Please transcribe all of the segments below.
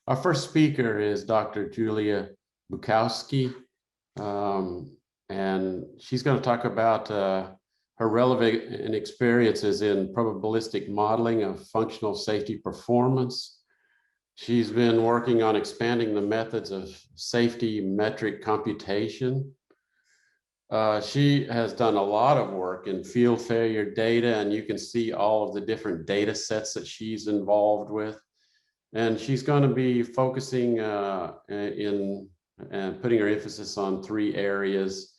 Our first speaker is Dr. Julia Bukowski, and she's going to talk about her relevant experiences in probabilistic modeling of functional safety performance. She's been working on expanding the methods of safety metric computation. She has done a lot of work in field failure data, and you can see all of the different data sets that she's involved with. And she's going to be focusing and putting her emphasis on 3 areas,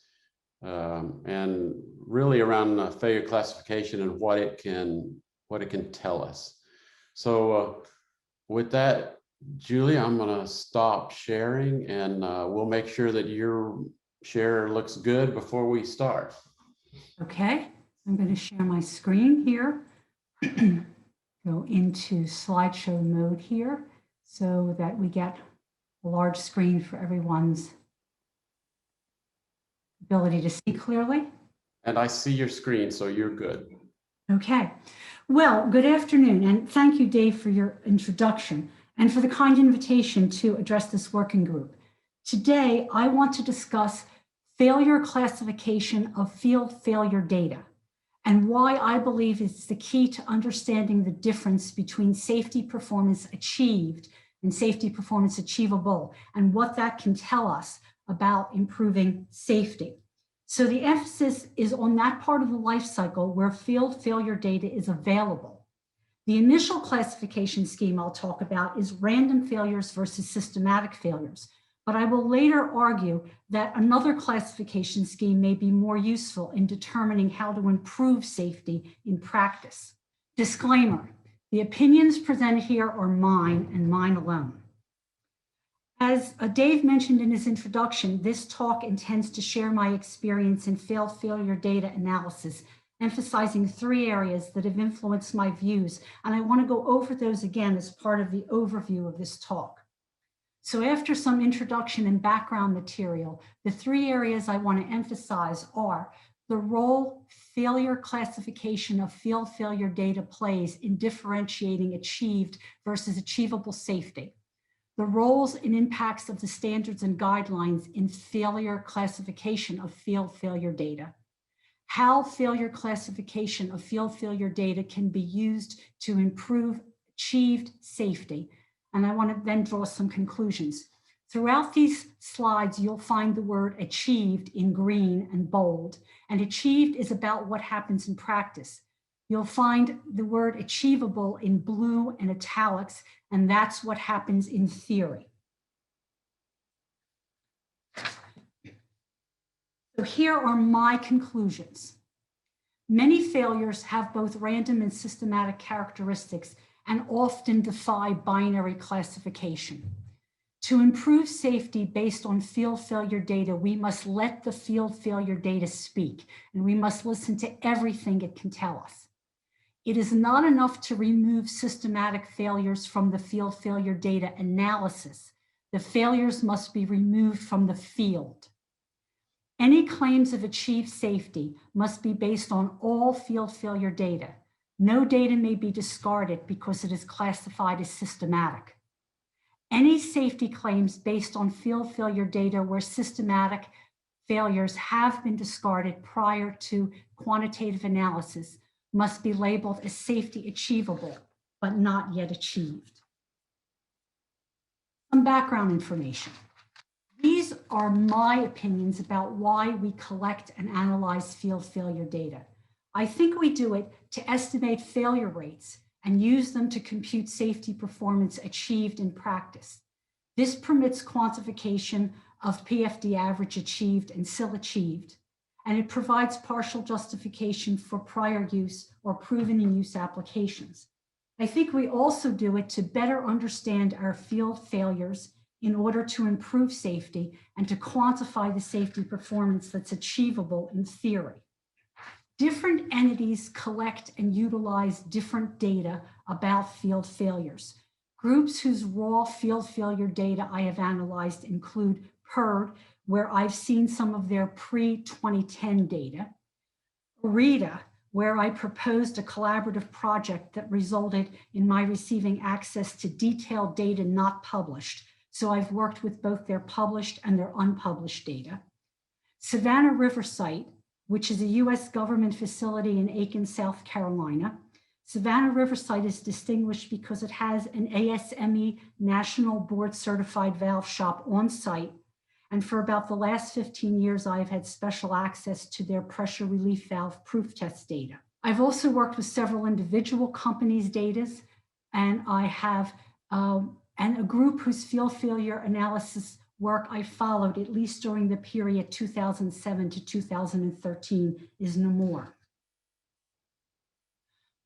and really around failure classification and what it can tell us. So with that, Julia, I'm going to stop sharing, and we'll make sure that your share looks good before we start. Okay, I'm going to share my screen here. Go into slideshow mode here so that we get a large screen for everyone's ability to see clearly. And I see your screen, so you're good. Okay, well, good afternoon, and thank you, Dave, for your introduction and for the kind invitation to address this working group. Today, I want to discuss failure classification of field failure data, and why I believe it's the key to understanding the difference between safety performance achieved and safety performance achievable, and what that can tell us about improving safety. So the emphasis is on that part of the life cycle where field failure data is available. The initial classification scheme I'll talk about is random failures versus systematic failures. But I will later argue that another classification scheme may be more useful in determining how to improve safety in practice. Disclaimer, the opinions presented here are mine and mine alone. As Dave mentioned in his introduction, this talk intends to share my experience in field failure data analysis, emphasizing 3 areas that have influenced my views, and I want to go over those again as part of the overview of this talk. So after some introduction and background material, the 3 areas I want to emphasize are the role failure classification of field failure data plays in differentiating achieved versus achievable safety, the roles and impacts of the standards and guidelines in failure classification of field failure data, how failure classification of field failure data can be used to improve achieved safety, and I want to then draw some conclusions. Throughout these slides, you'll find the word achieved in green and bold, and achieved is about what happens in practice. You'll find the word achievable in blue and italics, and that's what happens in theory. So here are my conclusions. Many failures have both random and systematic characteristics and often defy binary classification. To improve safety based on field failure data, we must let the field failure data speak, and we must listen to everything it can tell us. It is not enough to remove systematic failures from the field failure data analysis. The failures must be removed from the field. Any claims of achieved safety must be based on all field failure data. No data may be discarded because it is classified as systematic. Any safety claims based on field failure data where systematic failures have been discarded prior to quantitative analysis must be labeled as safety achievable, but not yet achieved. Some background information. These are my opinions about why we collect and analyze field failure data. I think we do it to estimate failure rates and use them to compute safety performance achieved in practice. This permits quantification of PFD average achieved and SIL achieved, and it provides partial justification for prior use or proven in use applications. I think we also do it to better understand our field failures in order to improve safety and to quantify the safety performance that's achievable in theory. Different entities collect and utilize different data about field failures. Groups whose raw field failure data I have analyzed include PERD, where I've seen some of their pre-2010 data, ORITA, where I proposed a collaborative project that resulted in my receiving access to detailed data not published. So I've worked with both their published and their unpublished data. Savannah River Site, which is a US government facility in Aiken, South Carolina. Savannah River Site is distinguished because it has an ASME National Board Certified Valve Shop on site. And for about the last 15 years, I've had special access to their pressure relief valve proof test data. I've also worked with several individual companies' data, and I have and a group whose field failure analysis work I followed, at least during the period 2007 to 2013, is Namur.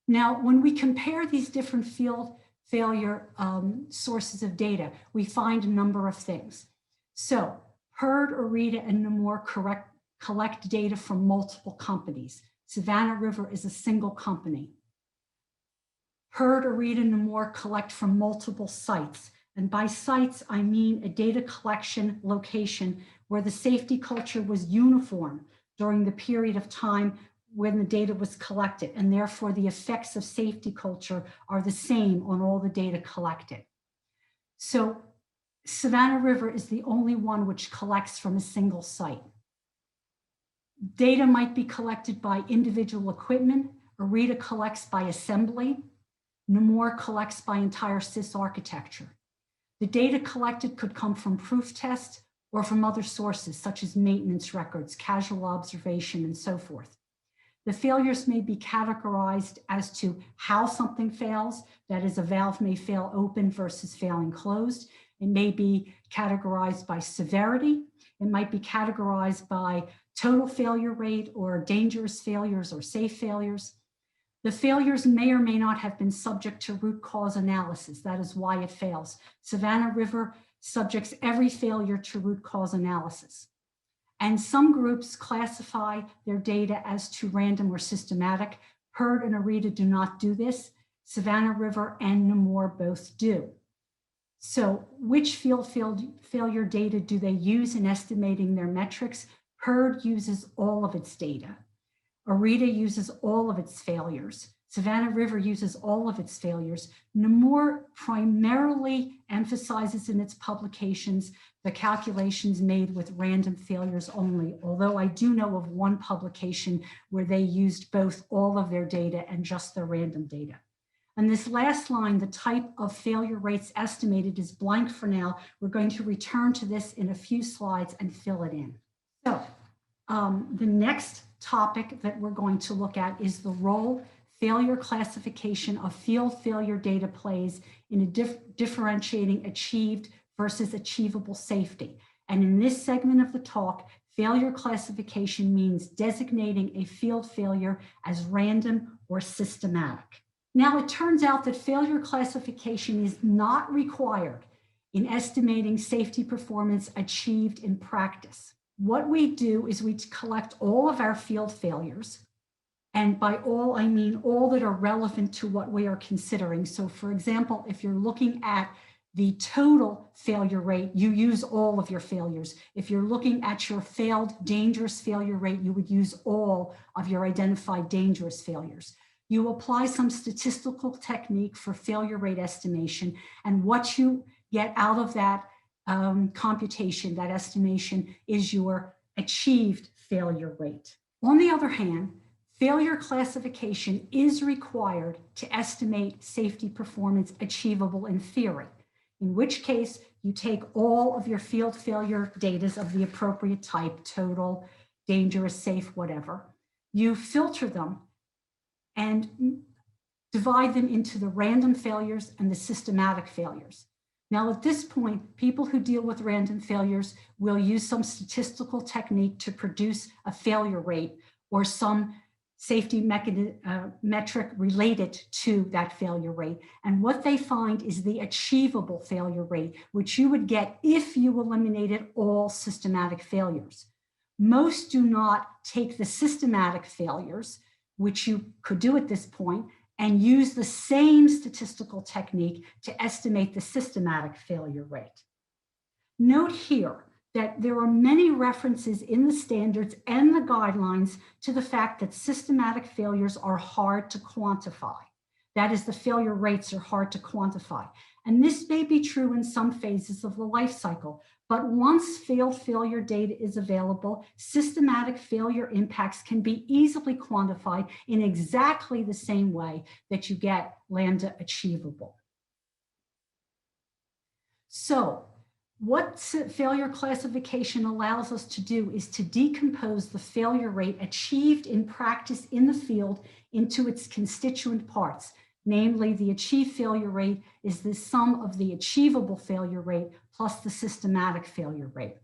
Now, when we compare these different field failure sources of data, we find a number of things. So, PIRD, IRIDA, and Namur collect data from multiple companies. Savannah River is a single company. PIRD, IRIDA, and Namur collect from multiple sites. And by sites, I mean a data collection location where the safety culture was uniform during the period of time when the data was collected, and therefore the effects of safety culture are the same on all the data collected. So Savannah River is the only one which collects from a single site. Data might be collected by individual equipment. IRIDA collects by assembly. Namur collects by entire sys architecture. The data collected could come from proof tests or from other sources, such as maintenance records, casual observation, and so forth. The failures may be categorized as to how something fails. That is, a valve may fail open versus failing closed. It may be categorized by severity. It might be categorized by total failure rate or dangerous failures or safe failures. The failures may or may not have been subject to root cause analysis. That is why it fails. Savannah River subjects every failure to root cause analysis. And some groups classify their data as to random or systematic. PIRD and IRIDA do not do this. Savannah River and Namur both do. So which field failure data do they use in estimating their metrics? PIRD uses all of its data. IRIDA uses all of its failures. Savannah River uses all of its failures. Namur primarily emphasizes in its publications the calculations made with random failures only, although I do know of one publication where they used both all of their data and just their random data. And this last line, the type of failure rates estimated, is blank for now. We're going to return to this in a few slides and fill it in. So the next topic that we're going to look at is the role failure classification of field failure data plays in a differentiating achieved versus achievable safety. And in this segment of the talk, failure classification means designating a field failure as random or systematic. Now, it turns out that failure classification is not required in estimating safety performance achieved in practice. What we do is we collect all of our field failures. And by all, I mean all that are relevant to what we are considering. So for example, if you're looking at the total failure rate, you use all of your failures. If you're looking at your failed dangerous failure rate, you would use all of your identified dangerous failures. You apply some statistical technique for failure rate estimation, and what you get out of that computation, that estimation, is your achieved failure rate. On the other hand, failure classification is required to estimate safety performance achievable in theory, in which case you take all of your field failure data of the appropriate type, total, dangerous, safe, whatever. You filter them and divide them into the random failures and the systematic failures. Now, at this point, people who deal with random failures will use some statistical technique to produce a failure rate or some safety metric related to that failure rate. And what they find is the achievable failure rate, which you would get if you eliminated all systematic failures. Most do not take the systematic failures, which you could do at this point, and use the same statistical technique to estimate the systematic failure rate. Note here that there are many references in the standards and the guidelines to the fact that systematic failures are hard to quantify. That is, the failure rates are hard to quantify. And this may be true in some phases of the life cycle, but once failure data is available, systematic failure impacts can be easily quantified in exactly the same way that you get Lambda Achievable. So, what failure classification allows us to do is to decompose the failure rate achieved in practice in the field into its constituent parts. Namely, the achieved failure rate is the sum of the achievable failure rate plus the systematic failure rate.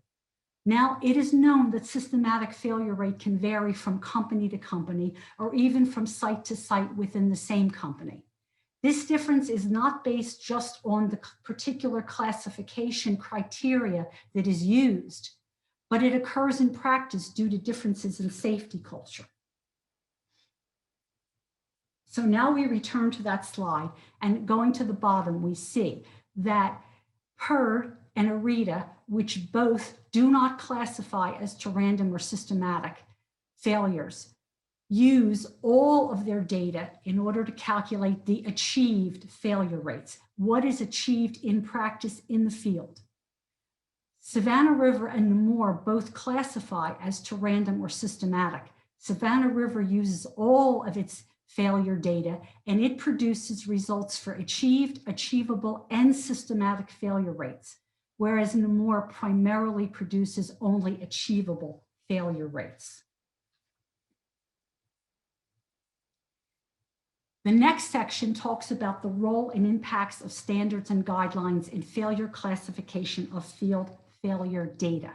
Now, it is known that systematic failure rate can vary from company to company or even from site to site within the same company. This difference is not based just on the particular classification criteria that is used, but it occurs in practice due to differences in safety culture. So now we return to that slide, and going to the bottom, we see that PERD and ARITA, which both do not classify as to random or systematic failures, use all of their data in order to calculate the achieved failure rates. What is achieved in practice in the field? Savannah River and Nemours both classify as to random or systematic. Savannah River uses all of its failure data, and it produces results for achieved, achievable, and systematic failure rates, whereas Nemours primarily produces only achievable failure rates. The next section talks about the role and impacts of standards and guidelines in failure classification of field failure data.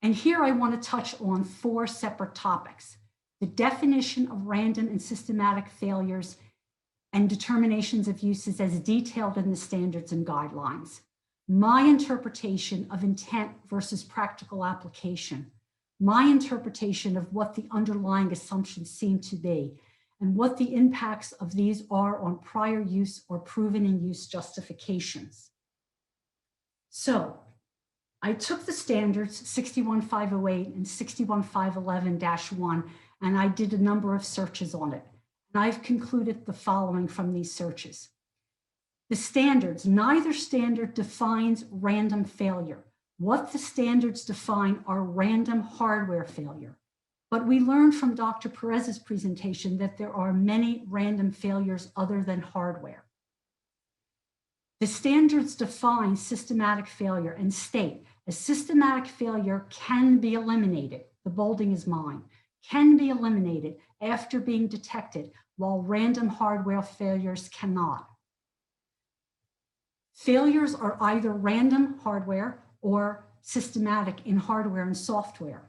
And here I want to touch on 4 separate topics: the definition of random and systematic failures and determinations of uses as detailed in the standards and guidelines, my interpretation of intent versus practical application, my interpretation of what the underlying assumptions seem to be, and what the impacts of these are on prior use or proven in use justifications. So I took the standards 61508 and 61511-1, and I did a number of searches on it. And I've concluded the following from these searches. The standards, neither standard defines random failure. What the standards define are random hardware failure. But we learned from Dr. Perez's presentation that there are many random failures other than hardware. The standards define systematic failure and state a systematic failure can be eliminated, the bolding is mine, can be eliminated after being detected, while random hardware failures cannot. Failures are either random hardware or systematic in hardware and software.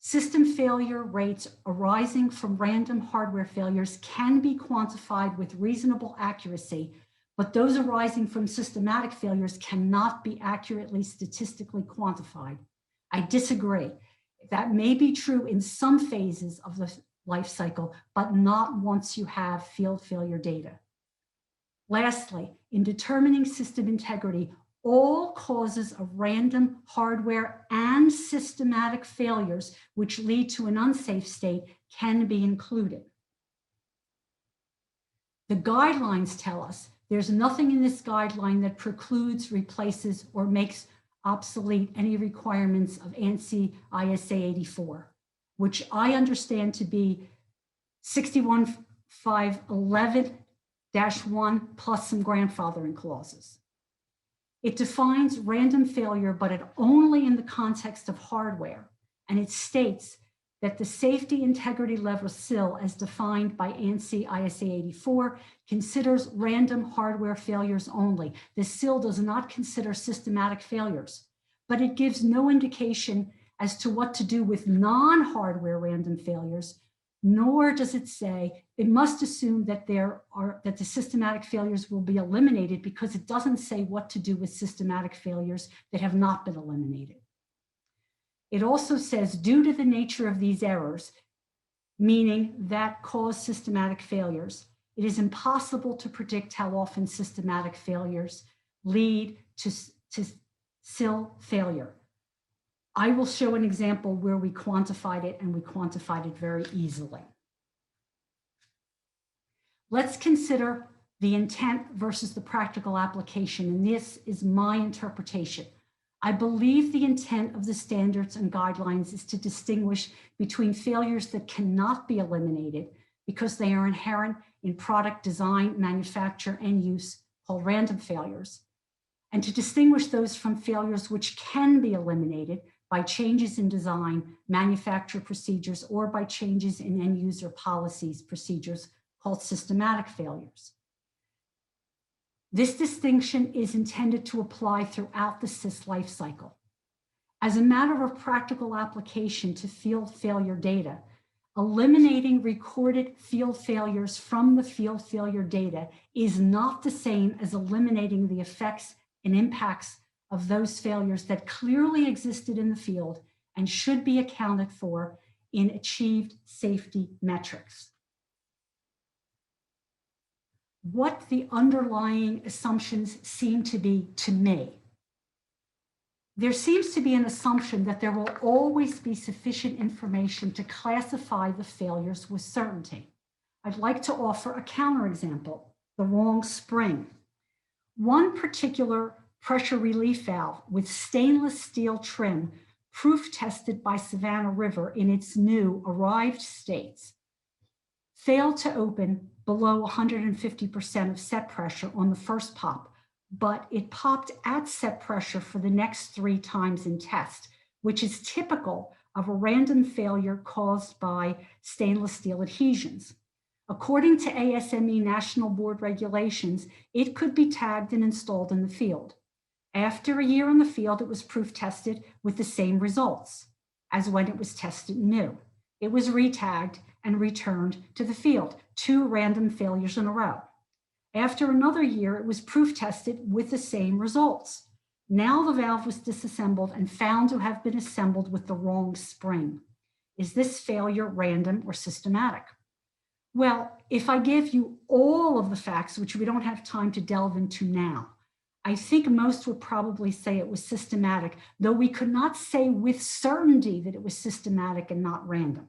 System failure rates arising from random hardware failures can be quantified with reasonable accuracy, but those arising from systematic failures cannot be accurately statistically quantified. I disagree. That may be true in some phases of the life cycle, but not once you have field failure data. Lastly, in determining system integrity, all causes of random hardware and systematic failures which lead to an unsafe state can be included. The guidelines tell us there's nothing in this guideline that precludes, replaces, or makes obsolete any requirements of ANSI ISA84, which I understand to be 61511-1 plus some grandfathering clauses. It defines random failure, but it only in the context of hardware. And it states that the safety integrity level SIL, as defined by ANSI ISA84, considers random hardware failures only. The SIL does not consider systematic failures, but it gives no indication as to what to do with non-hardware random failures, nor does it say it must assume that the systematic failures will be eliminated, because it doesn't say what to do with systematic failures that have not been eliminated. It also says, due to the nature of these errors, meaning that cause systematic failures, it is impossible to predict how often systematic failures lead to sill failure. I will show an example where we quantified it, and we quantified it very easily. Let's consider the intent versus the practical application, and this is my interpretation. I believe the intent of the standards and guidelines is to distinguish between failures that cannot be eliminated because they are inherent in product design, manufacture, and use, called random failures, and to distinguish those from failures which can be eliminated by changes in design, manufacturer procedures, or by changes in end user policies, procedures, called systematic failures. This distinction is intended to apply throughout the SIS life cycle. As a matter of practical application to field failure data, eliminating recorded field failures from the field failure data is not the same as eliminating the effects and impacts of those failures that clearly existed in the field and should be accounted for in achieved safety metrics. What the underlying assumptions seem to be to me. There seems to be an assumption that there will always be sufficient information to classify the failures with certainty. I'd like to offer a counterexample, the wrong spring. One particular pressure relief valve with stainless steel trim, proof tested by Savannah River in its new arrived states, failed to open below 150% of set pressure on the first pop, but it popped at set pressure for the next 3 times in test, which is typical of a random failure caused by stainless steel adhesions. According to ASME National Board regulations, it could be tagged and installed in the field. After a year in the field, it was proof tested with the same results as when it was tested new. It was retagged and returned to the field, 2 random failures in a row. After another year, it was proof tested with the same results. Now the valve was disassembled and found to have been assembled with the wrong spring. Is this failure random or systematic? Well, if I give you all of the facts, which we don't have time to delve into now, I think most would probably say it was systematic, though we could not say with certainty that it was systematic and not random.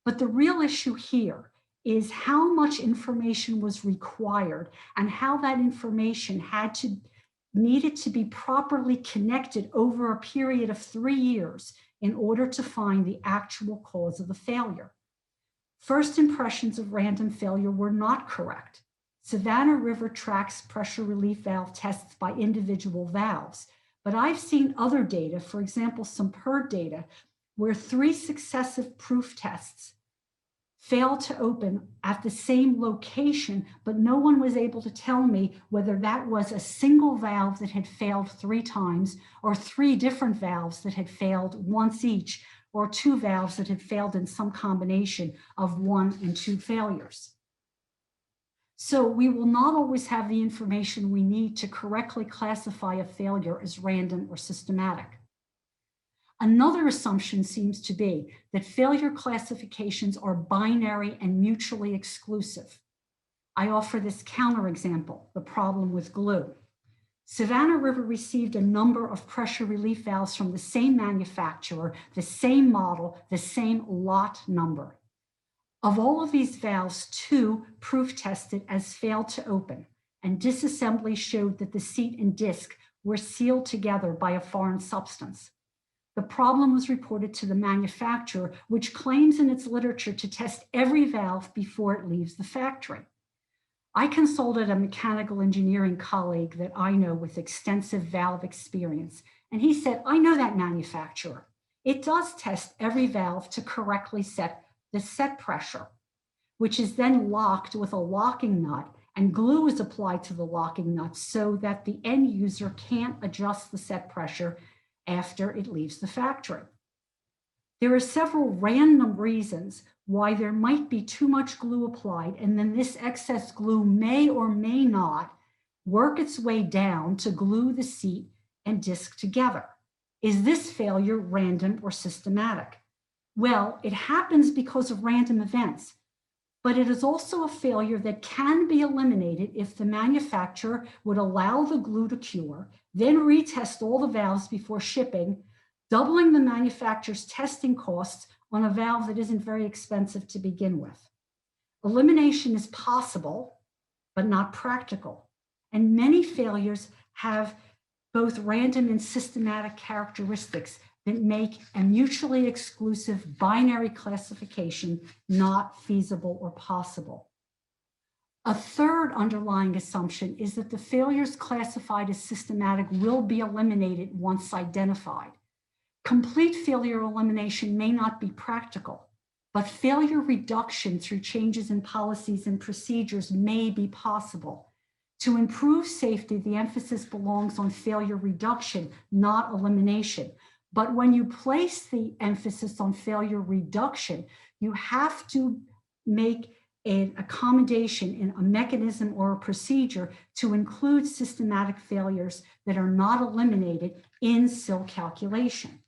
But the real issue here is how much information was required and how that information needed to be properly connected over a period of 3 years in order to find the actual cause of the failure. First impressions of random failure were not correct. Savannah River tracks pressure relief valve tests by individual valves, but I've seen other data, for example, some PERD data, where 3 successive proof tests failed to open at the same location, but no one was able to tell me whether that was a single valve that had failed 3 times or 3 different valves that had failed once each, or 2 valves that had failed in some combination of 1 and 2 failures. So we will not always have the information we need to correctly classify a failure as random or systematic. Another assumption seems to be that failure classifications are binary and mutually exclusive. I offer this counterexample, the problem with glue. Savannah River received a number of pressure relief valves from the same manufacturer, the same model, the same lot number. Of all of these valves, 2 proof tested as failed to open, and disassembly showed that the seat and disc were sealed together by a foreign substance. The problem was reported to the manufacturer, which claims in its literature to test every valve before it leaves the factory. I consulted a mechanical engineering colleague that I know with extensive valve experience, and he said, I know that manufacturer. It does test every valve to correctly set the set pressure, which is then locked with a locking nut, and glue is applied to the locking nut so that the end user can't adjust the set pressure after it leaves the factory. There are several random reasons why there might be too much glue applied, and then this excess glue may or may not work its way down to glue the seat and disc together. Is this failure random or systematic? Well, it happens because of random events. but it is also a failure that can be eliminated if the manufacturer would allow the glue to cure, then retest all the valves before shipping, doubling the manufacturer's testing costs on a valve that isn't very expensive to begin with. Elimination is possible, but not practical. And many failures have both random and systematic characteristics that make a mutually exclusive binary classification not feasible or possible. A third underlying assumption is that the failures classified as systematic will be eliminated once identified. Complete failure elimination may not be practical, but failure reduction through changes in policies and procedures may be possible. To improve safety, the emphasis belongs on failure reduction, not elimination. But when you place the emphasis on failure reduction, you have to make an accommodation in a mechanism or a procedure to include systematic failures that are not eliminated in SIL calculation.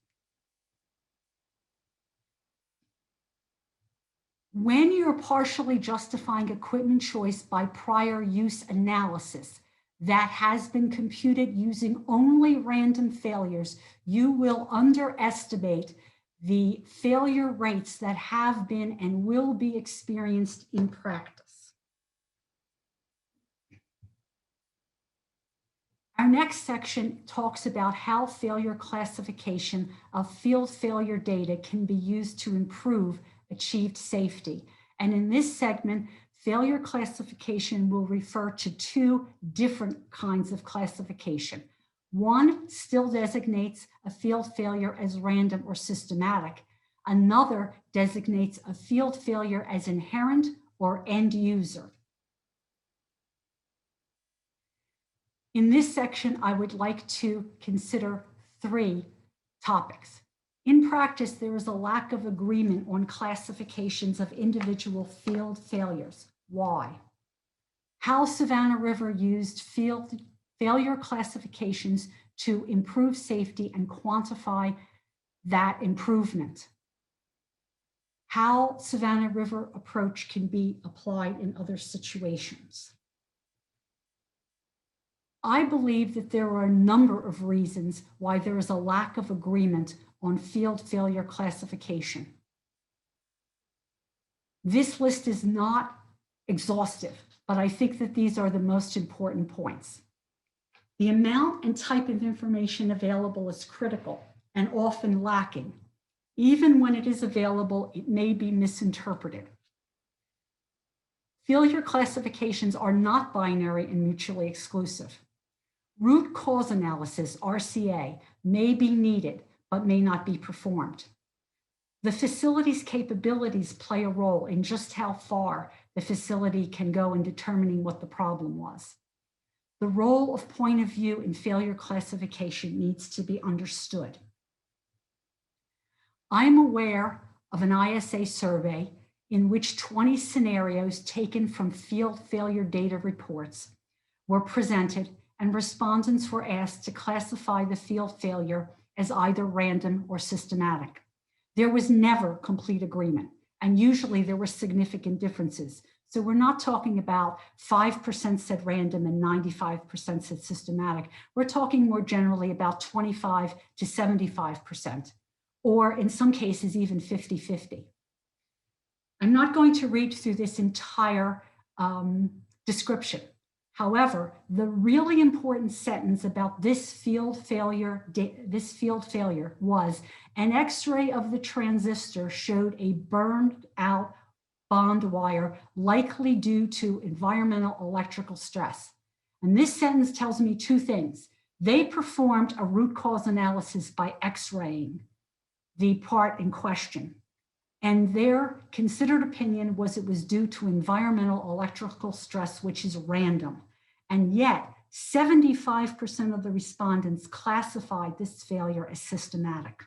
When you're partially justifying equipment choice by prior use analysis that has been computed using only random failures, you will underestimate the failure rates that have been and will be experienced in practice. Our next section talks about how failure classification of field failure data can be used to improve achieved safety. And in this segment, failure classification will refer to two different kinds of classification. One still designates a field failure as random or systematic. Another designates a field failure as inherent or end user. In this section, I would like to consider three topics. In practice, there is a lack of agreement on classifications of individual field failures. Why? How Savannah River used field failure classifications to improve safety and quantify that improvement. How Savannah River approach can be applied in other situations. I believe that there are a number of reasons why there is a lack of agreement on field failure classification. This list is not exhaustive, but I think that these are the most important points. The amount and type of information available is critical and often lacking. Even when it is available, it may be misinterpreted. Failure classifications are not binary and mutually exclusive. Root cause analysis, RCA, may be needed, but may not be performed. The facility's capabilities play a role in just how far the facility can go in determining what the problem was. The role of point of view in failure classification needs to be understood. I am aware of an ISA survey in which 20 scenarios taken from field failure data reports were presented, and respondents were asked to classify the field failure as either random or systematic. There was never complete agreement, and usually there were significant differences. So we're not talking about 5% said random and 95% said systematic. We're talking more generally about 25 to 75%, or in some cases, even 50-50. I'm not going to read through this entire description. However, the really important sentence about this field failure was an X-ray of the transistor showed a burned out bond wire likely due to environmental electrical stress. And this sentence tells me two things. They performed a root cause analysis by X-raying the part in question. And their considered opinion was it was due to environmental electrical stress, which is random. And yet, 75% of the respondents classified this failure as systematic.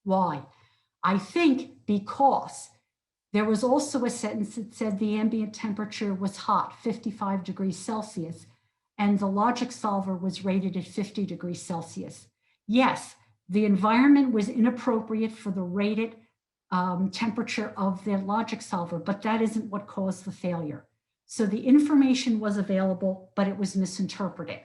Why? I think because there was also a sentence that said the ambient temperature was hot, 55 degrees Celsius, and the logic solver was rated at 50 degrees Celsius. Yes, the environment was inappropriate for the rated temperature of the logic solver, but that isn't what caused the failure. So the information was available, but it was misinterpreted.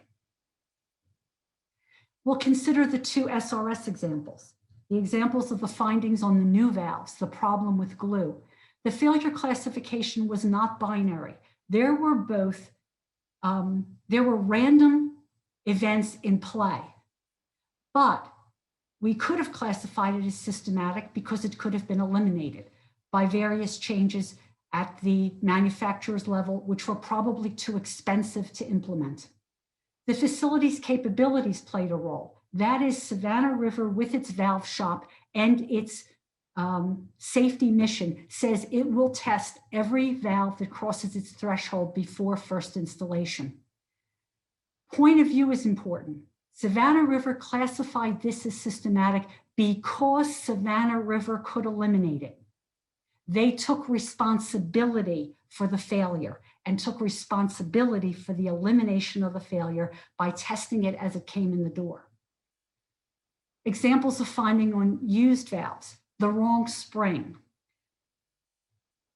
We'll consider the two SRS examples, the examples of the findings on the new valves, the problem with glue. The failure classification was not binary. There were random events in play, but we could have classified it as systematic because it could have been eliminated by various changes at the manufacturer's level, which were probably too expensive to implement. The facility's capabilities played a role. That is, Savannah River, with its valve shop and its safety mission, says it will test every valve that crosses its threshold before first installation. Point of view is important. Savannah River classified this as systematic because Savannah River could eliminate it. They took responsibility for the failure and took responsibility for the elimination of the failure by testing it as it came in the door. Examples of finding on used valves: the wrong spring.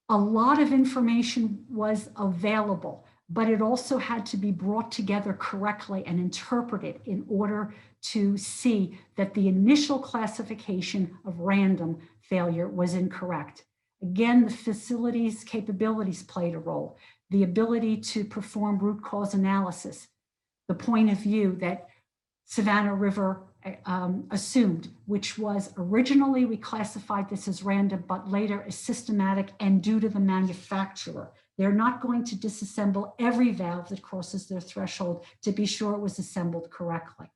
A lot of information was available, but it also had to be brought together correctly and interpreted in order to see that the initial classification of random failure was incorrect. Again, the facility's capabilities played a role. The ability to perform root cause analysis, the point of view that Savannah River assumed, which was originally we classified this as random, but later as systematic and due to the manufacturer. They're not going to disassemble every valve that crosses their threshold to be sure it was assembled correctly.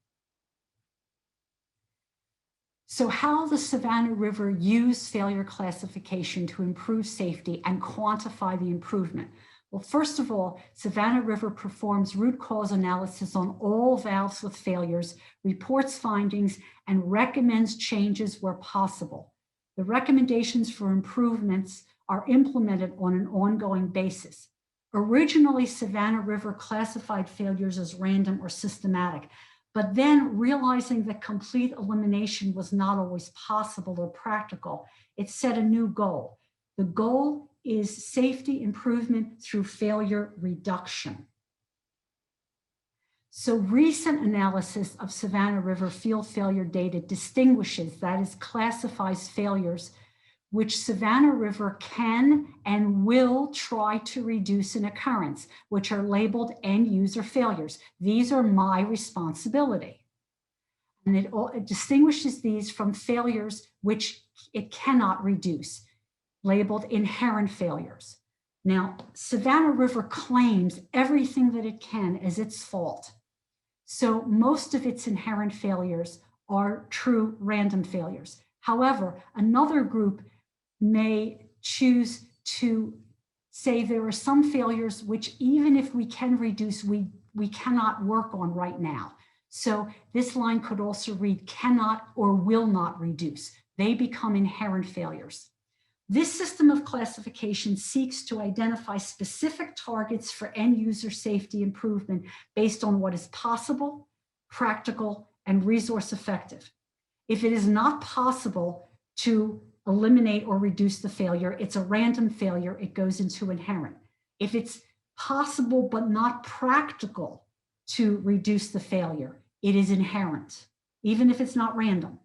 So how the Savannah River used failure classification to improve safety and quantify the improvement? Well, first of all, Savannah River performs root cause analysis on all valves with failures, reports findings, and recommends changes where possible. The recommendations for improvements are implemented on an ongoing basis. Originally, Savannah River classified failures as random or systematic, but then realizing that complete elimination was not always possible or practical, it set a new goal. The goal is safety improvement through failure reduction. So recent analysis of Savannah River field failure data distinguishes, that is, classifies failures which Savannah River can and will try to reduce in occurrence, which are labeled end user failures. These are my responsibility. And it distinguishes these from failures which it cannot reduce, labeled inherent failures. Now, Savannah River claims everything that it can as its fault. So most of its inherent failures are true random failures. However, another group may choose to say there are some failures which, even if we can reduce, we cannot work on right now. So this line could also read cannot or will not reduce. They become inherent failures. This system of classification seeks to identify specific targets for end user safety improvement based on what is possible, practical, and resource effective. If it is not possible to eliminate or reduce the failure, it's a random failure, it goes into inherent. If it's possible but not practical to reduce the failure, it is inherent, even if it's not random.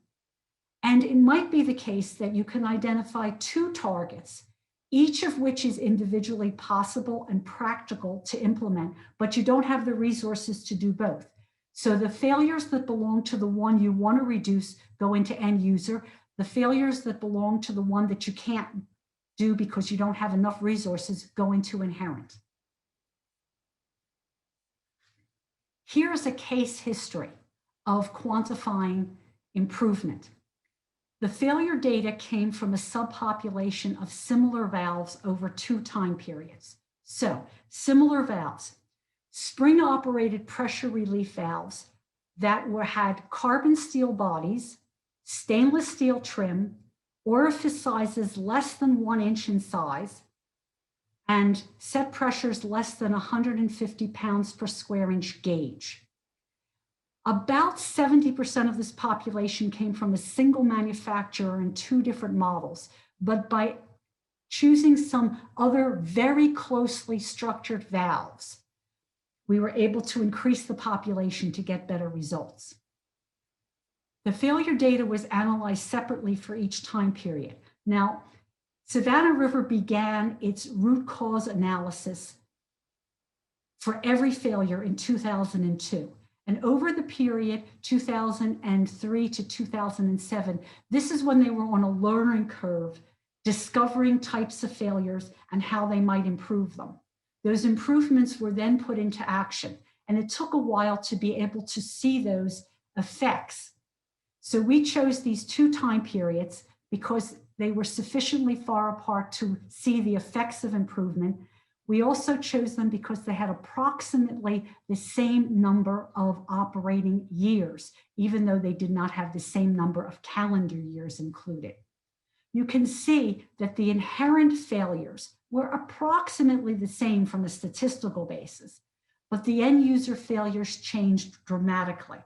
And it might be the case that you can identify two targets, each of which is individually possible and practical to implement, but you don't have the resources to do both. So the failures that belong to the one you want to reduce go into end user. The failures that belong to the one that you can't do because you don't have enough resources go into inherent. Here's a case history of quantifying improvement. The failure data came from a subpopulation of similar valves over 2 time periods. So, similar valves, spring-operated pressure relief valves that had carbon steel bodies, stainless steel trim, orifice sizes less than 1 inch in size, and set pressures less than 150 pounds per square inch gauge. About 70% of this population came from a single manufacturer in 2 different models, but by choosing some other very closely structured valves, we were able to increase the population to get better results. The failure data was analyzed separately for each time period. Now, Savannah River began its root cause analysis for every failure in 2002. And over the period 2003 to 2007, this is when they were on a learning curve, discovering types of failures and how they might improve them. Those improvements were then put into action, and it took a while to be able to see those effects. So we chose these two time periods because they were sufficiently far apart to see the effects of improvement. We also chose them because they had approximately the same number of operating years, even though they did not have the same number of calendar years included. You can see that the inherent failures were approximately the same from a statistical basis, but the end user failures changed dramatically.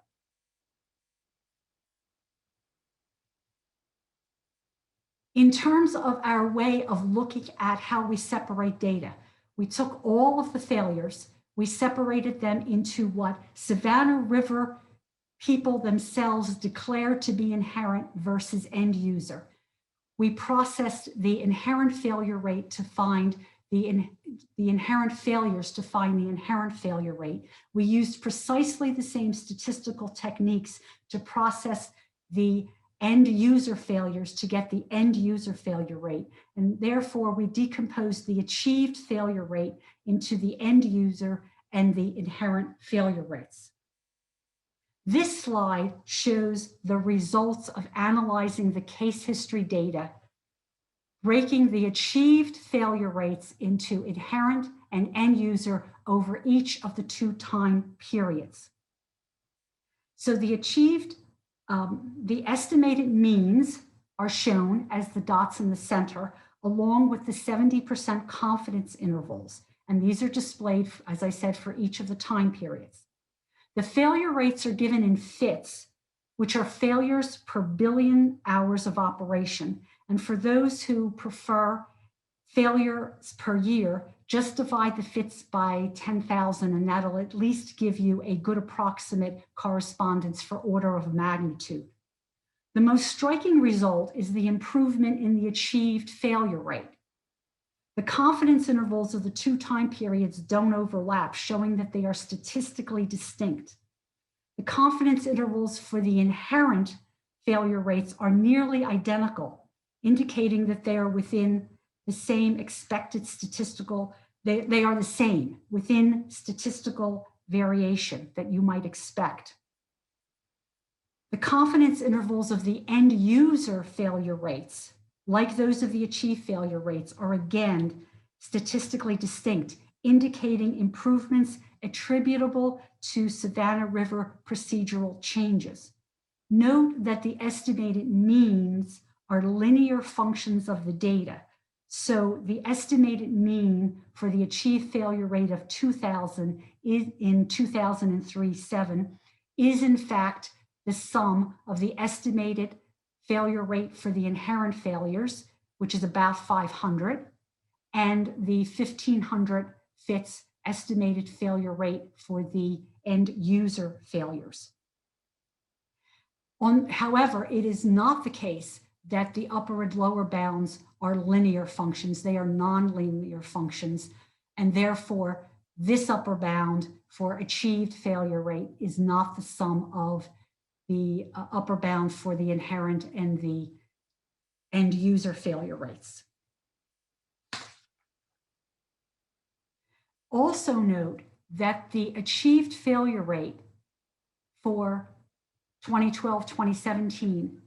In terms of our way of looking at how we separate data, we took all of the failures, we separated them into what Savannah River people themselves declared to be inherent versus end user. We processed the inherent failure rate to find the inherent failures to find the inherent failure rate. We used precisely the same statistical techniques to process the end user failures to get the end user failure rate. And therefore, we decomposed the achieved failure rate into the end user and the inherent failure rates. This slide shows the results of analyzing the case history data, breaking the achieved failure rates into inherent and end user over each of the two time periods. So the estimated means are shown as the dots in the center, along with the 70% confidence intervals. And these are displayed, as I said, for each of the time periods. The failure rates are given in fits, which are failures per billion hours of operation. And for those who prefer failures per year, just divide the fits by 10,000, and that'll at least give you a good approximate correspondence for order of magnitude. The most striking result is the improvement in the achieved failure rate. The confidence intervals of the two time periods don't overlap, showing that they are statistically distinct. The confidence intervals for the inherent failure rates are nearly identical, indicating that they are within the same expected statistical, they are the same within statistical variation that you might expect. The confidence intervals of the end user failure rates, like those of the achieved failure rates, are again statistically distinct, indicating improvements attributable to Savannah River procedural changes. Note that the estimated means are linear functions of the data. So the estimated mean for the achieved failure rate of 2000 in 2003-7 is in fact the sum of the estimated failure rate for the inherent failures, which is about 500, and the 1500 fits estimated failure rate for the end user failures. However, it is not the case that the upper and lower bounds are linear functions. They are nonlinear functions, and therefore this upper bound for achieved failure rate is not the sum of the upper bound for the inherent and the end user failure rates. Also note that the achieved failure rate for 2012-2017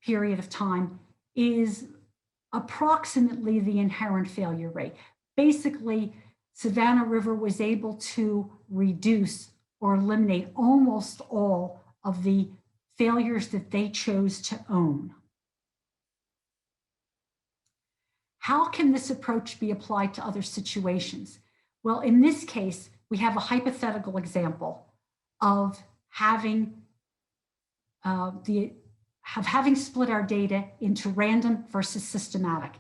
period of time is approximately the inherent failure rate. Basically, Savannah River was able to reduce or eliminate almost all of the failures that they chose to own. How can this approach be applied to other situations? Well, in this case, we have a hypothetical example of having having split our data into random versus systematic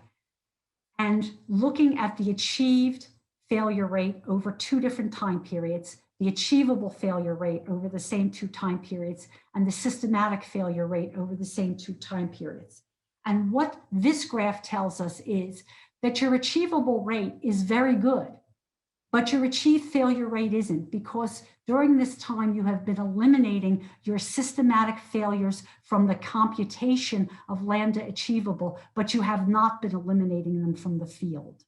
and looking at the achieved failure rate over 2 different time periods, the achievable failure rate over the same 2 time periods, and the systematic failure rate over the same 2 time periods. And what this graph tells us is that your achievable rate is very good, but your achieved failure rate isn't, because during this time you have been eliminating your systematic failures from the computation of lambda achievable, but you have not been eliminating them from the field.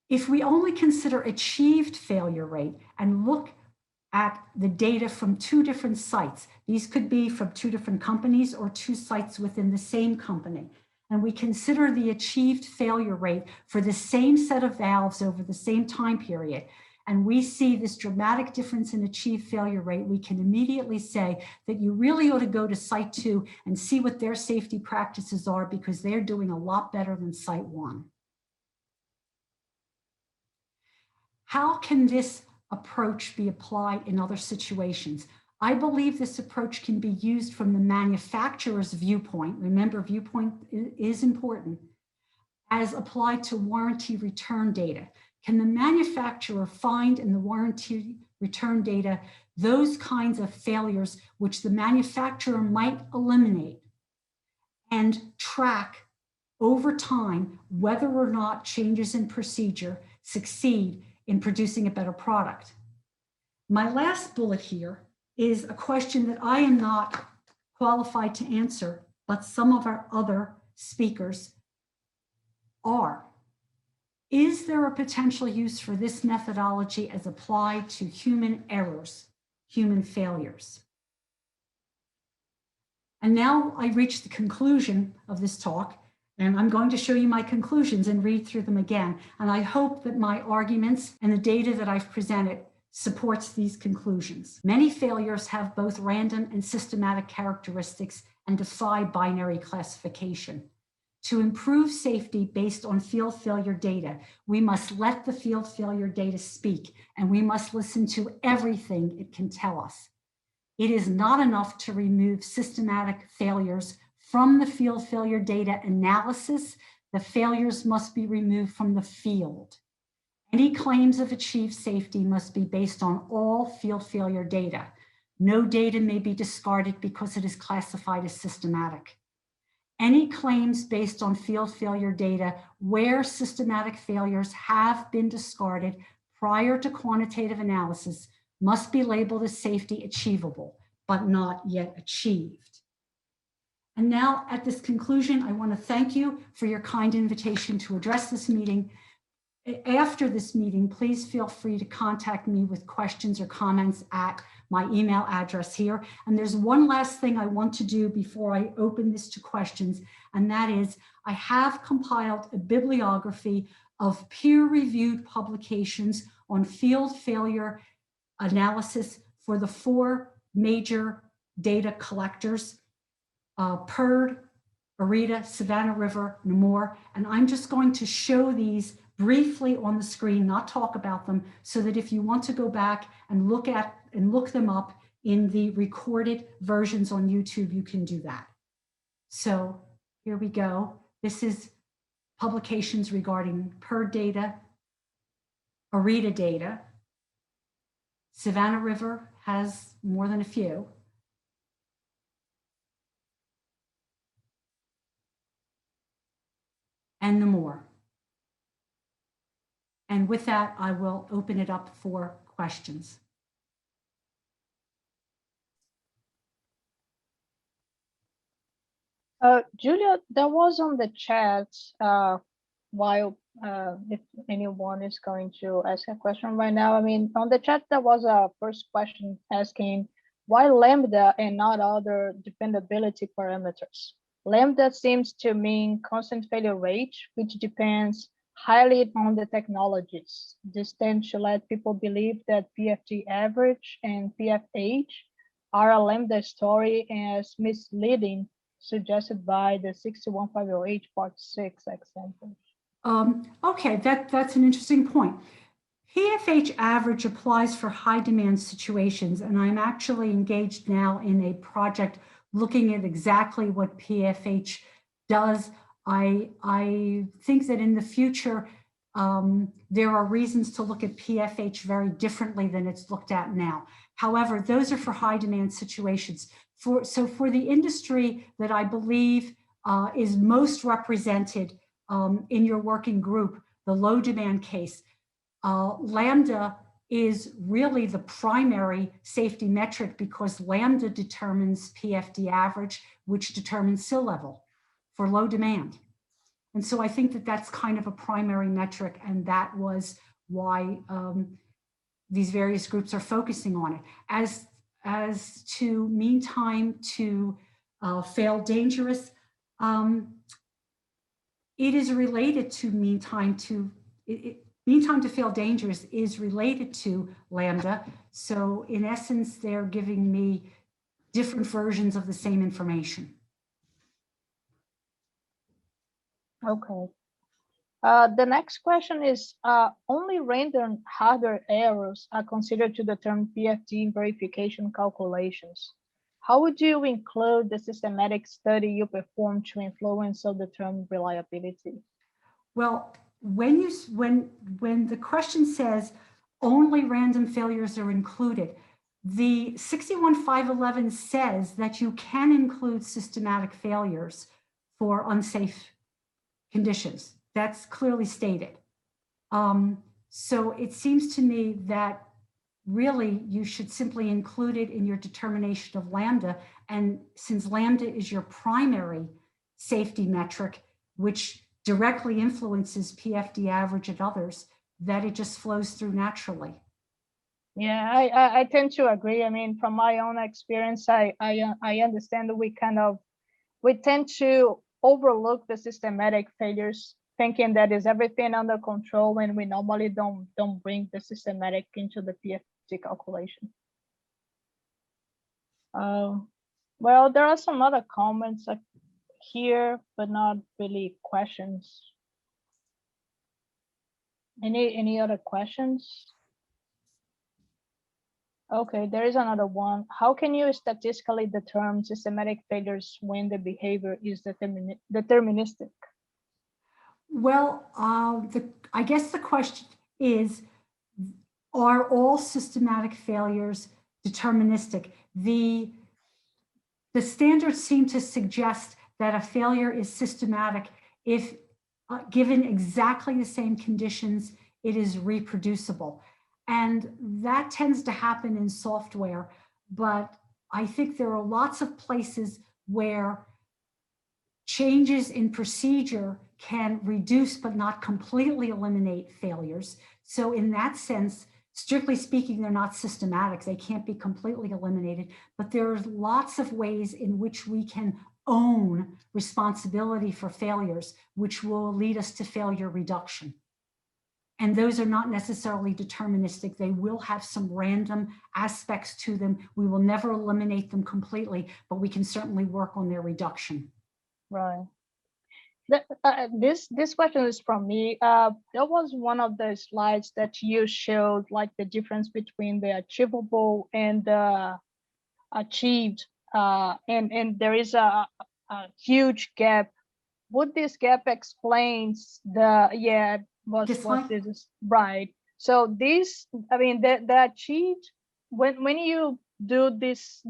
If we only consider achieved failure rate and look at the data from 2 different sites, these could be from 2 different companies or 2 sites within the same company, and we consider the achieved failure rate for the same set of valves over the same time period, and we see this dramatic difference in achieved failure rate, we can immediately say that you really ought to go to site 2 and see what their safety practices are, because they're doing a lot better than site 1. How can this approach be applied in other situations? I believe this approach can be used from the manufacturer's viewpoint. Remember, viewpoint is important, as applied to warranty return data. Can the manufacturer find in the warranty return data those kinds of failures which the manufacturer might eliminate and track over time whether or not changes in procedure succeed in producing a better product? My last bullet here is a question that I am not qualified to answer, but some of our other speakers are. Is there a potential use for this methodology as applied to human errors, human failures? And now I reach the conclusion of this talk, and I'm going to show you my conclusions and read through them again. And I hope that my arguments and the data that I've presented supports these conclusions. Many failures have both random and systematic characteristics and defy binary classification. To improve safety based on field failure data, we must let the field failure data speak, and we must listen to everything it can tell us. It is not enough to remove systematic failures from the field failure data analysis. The failures must be removed from the field. Any claims of achieved safety must be based on all field failure data. No data may be discarded because it is classified as systematic. Any claims based on field failure data where systematic failures have been discarded prior to quantitative analysis must be labeled as safety achievable, but not yet achieved. And now at this conclusion, I want to thank you for your kind invitation to address this meeting. After this meeting, please feel free to contact me with questions or comments at my email address here. And there's one last thing I want to do before I open this to questions, and that is I have compiled a bibliography of peer-reviewed publications on field failure analysis for the 4 major data collectors, PERD, IRITA, Savannah River, Namur, and I'm just going to show these briefly on the screen, not talk about them, so that if you want to go back and look them up in the recorded versions on YouTube, you can do that. So here we go. This is publications regarding PERD data, IRITA data. Savannah River has more than a few. And Namur. And with that, I will open it up for questions. Julia, there was on the chat while if anyone is going to ask a question right now, I mean, on the chat, there was a first question asking why lambda and not other dependability parameters. Lambda seems to mean constant failure rate, which depends highly on the technologies. This tends to let people believe that PFG average and PFH are a lambda story as misleading, suggested by the 61508 part 6 example. Okay, that's an interesting point. PFH average applies for high demand situations, and I'm actually engaged now in a project looking at exactly what PFH does. I think that in the future, there are reasons to look at PFH very differently than it's looked at now. However, those are for high demand situations. So for the industry that I believe is most represented in your working group, the low demand case, lambda is really the primary safety metric because lambda determines PFD average, which determines SIL level for low demand. And so I think that that's kind of a primary metric, and that was why these various groups are focusing on it. As to mean time to fail dangerous, it is related to mean time to fail dangerous is related to lambda. So in essence, they're giving me different versions of the same information. Okay. The next question is, only random hardware errors are considered to determine PFD verification calculations. How would you include the systematic study you performed to influence or determine reliability? Well, when the question says only random failures are included, the 61511 says that you can include systematic failures for unsafe conditions. That's clearly stated. So it seems to me that really you should simply include it in your determination of lambda. And since lambda is your primary safety metric, which directly influences PFD average and others, that it just flows through naturally. Yeah, I tend to agree. I mean, from my own experience, I understand that we tend to overlook the systematic failures, thinking that is everything under control, and we normally don't bring the systematic into the PFD calculation. Well, there are some other comments here, but not really questions. Any other questions? Okay, there is another one. How can you statistically determine systematic failures when the behavior is deterministic? Well, I guess the question is, are all systematic failures deterministic? The standards seem to suggest that a failure is systematic if given exactly the same conditions, it is reproducible. And that tends to happen in software, but I think there are lots of places where changes in procedure can reduce but not completely eliminate failures. So in that sense, strictly speaking, they're not systematic. They can't be completely eliminated, but there's lots of ways in which we can own responsibility for failures, which will lead us to failure reduction. And those are not necessarily deterministic. They will have some random aspects to them. We will never eliminate them completely, but we can certainly work on their reduction. Right. This question is from me. There was one of the slides that you showed, like the difference between the achievable and the achieved, and there is a huge gap. Would this gap explains the what this is right? So this, I mean, the achieved, when you do this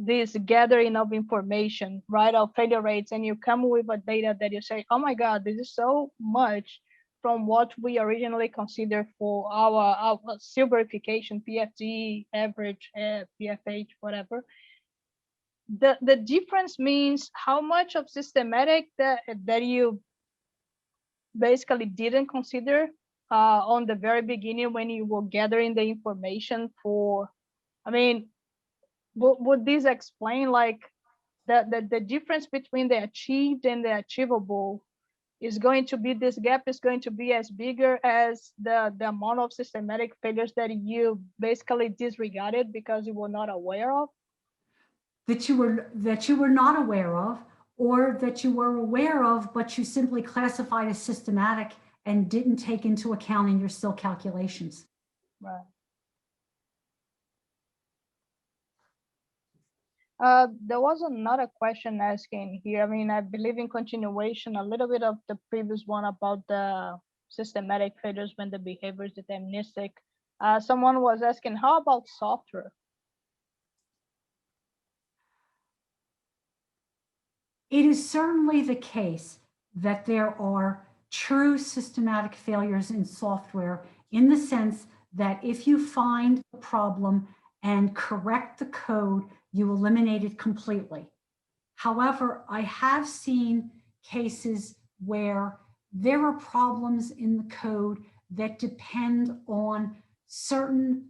gathering of information, right, of failure rates, and you come with a data that you say, oh my God, this is so much from what we originally considered for our SIL verification, PFD, average, PFH, whatever. The difference means how much of systematic that you basically didn't consider on the very beginning when you were gathering the information for, I mean, would this explain like the difference between the achieved and the achievable is going to be, this gap is going to be as bigger as the amount of systematic failures that you basically disregarded because you were not aware of? That you were not aware of, or that you were aware of, but you simply classified as systematic and didn't take into account in your SIL calculations. Right. There was another question asking here. I mean, I believe in continuation, a little bit of the previous one about the systematic failures when the behavior is deterministic. Someone was asking, how about software? It is certainly the case that there are true systematic failures in software, in the sense that if you find a problem and correct the code, you eliminate it completely. However, I have seen cases where there are problems in the code that depend on certain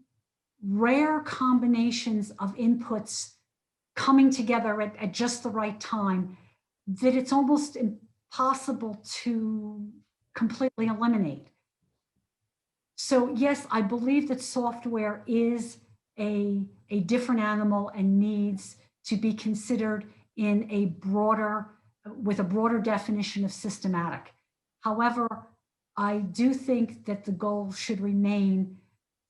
rare combinations of inputs coming together at just the right time, that it's almost impossible to completely eliminate. So yes, I believe that software is a different animal and needs to be considered in a broader, with a broader definition of systematic. However, I do think that the goal should remain,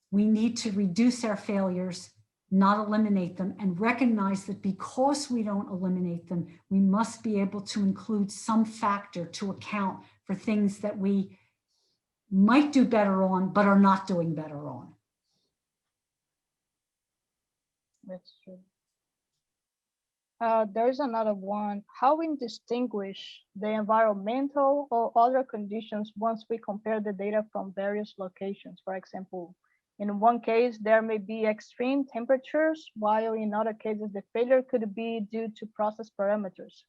we need to reduce our failures, not eliminate them, and recognize that because we don't eliminate them, we must be able to include some factor to account for things that we might do better on, but are not doing better on. That's true. There's another one. How we distinguish the environmental or other conditions once we compare the data from various locations? For example, in one case, there may be extreme temperatures, while in other cases, the failure could be due to process parameters,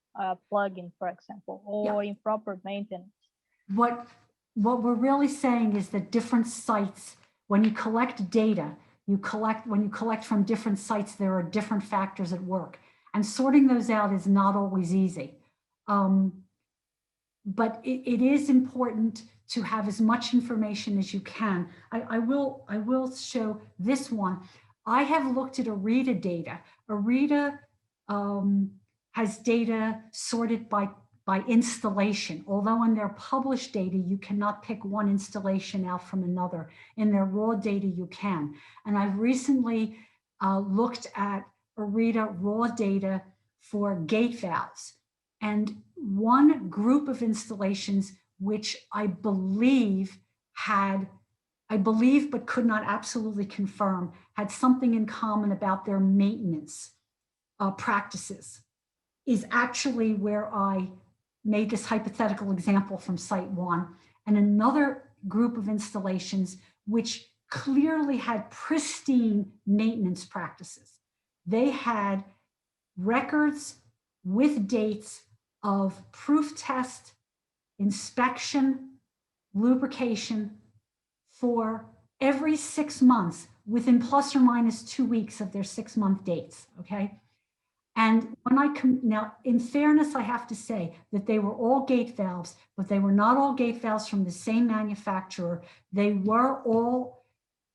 plugin, for example, or improper maintenance. What we're really saying is that different sites, when you collect data, when you collect from different sites, there are different factors at work. And sorting those out is not always easy. But it is important to have as much information as you can. I will show this one. I have looked at ARITA data. ARITA has data sorted by installation, although in their published data, you cannot pick one installation out from another. In their raw data, you can. And I've recently looked at ARITA raw data for gate valves. And one group of installations, which I believe but could not absolutely confirm, had something in common about their maintenance practices, is actually where I made this hypothetical example from site one. And another group of installations, which clearly had pristine maintenance practices. They had records with dates of proof test, inspection, lubrication for every 6 months within plus or minus 2 weeks of their 6-month dates, okay? And when now, in fairness, I have to say that they were all gate valves, but they were not all gate valves from the same manufacturer. They were all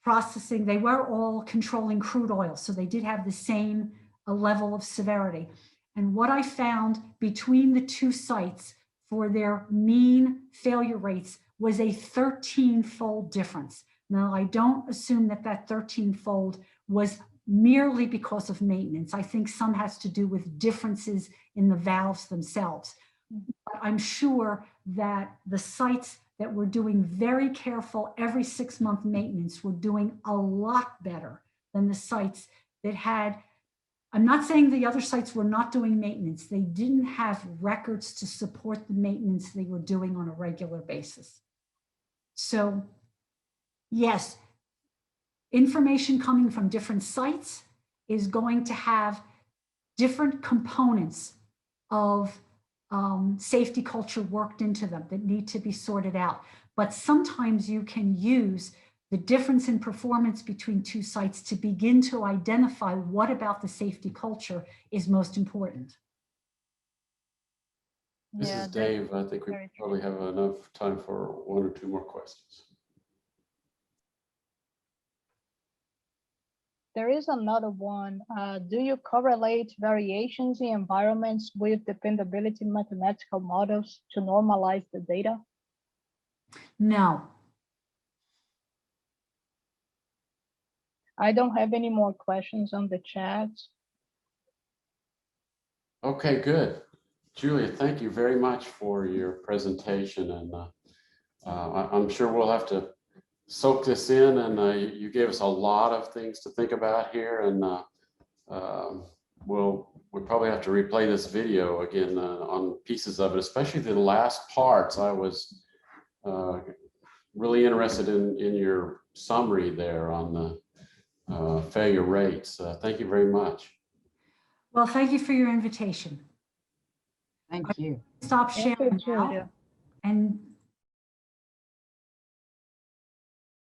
processing, they were all controlling crude oil, so they did have the same level of severity. And what I found between the two sites for their mean failure rates was a 13-fold difference. Now, I don't assume that 13-fold was merely because of maintenance. I think some has to do with differences in the valves themselves. But I'm sure that the sites that were doing very careful every 6-month maintenance were doing a lot better than the sites that had, I'm not saying the other sites were not doing maintenance. They didn't have records to support the maintenance they were doing on a regular basis. So yes, information coming from different sites is going to have different components of safety culture worked into them that need to be sorted out. But sometimes you can use the difference in performance between two sites to begin to identify what about the safety culture is most important. This is Dave. I think we probably have enough time for 1 or 2 more questions. There is another one. Do you correlate variations in environments with dependability mathematical models to normalize the data? No. I don't have any more questions on the chat. Okay, good. Julia, thank you very much for your presentation, and I'm sure we'll have to soak this in, and you gave us a lot of things to think about here, and we'll probably have to replay this video again on pieces of it, especially the last parts. I was really interested in your summary there on the failure rates. Thank you very much. Well, thank you for your invitation. Thank you. Stop Thank you, sharing now Julia. and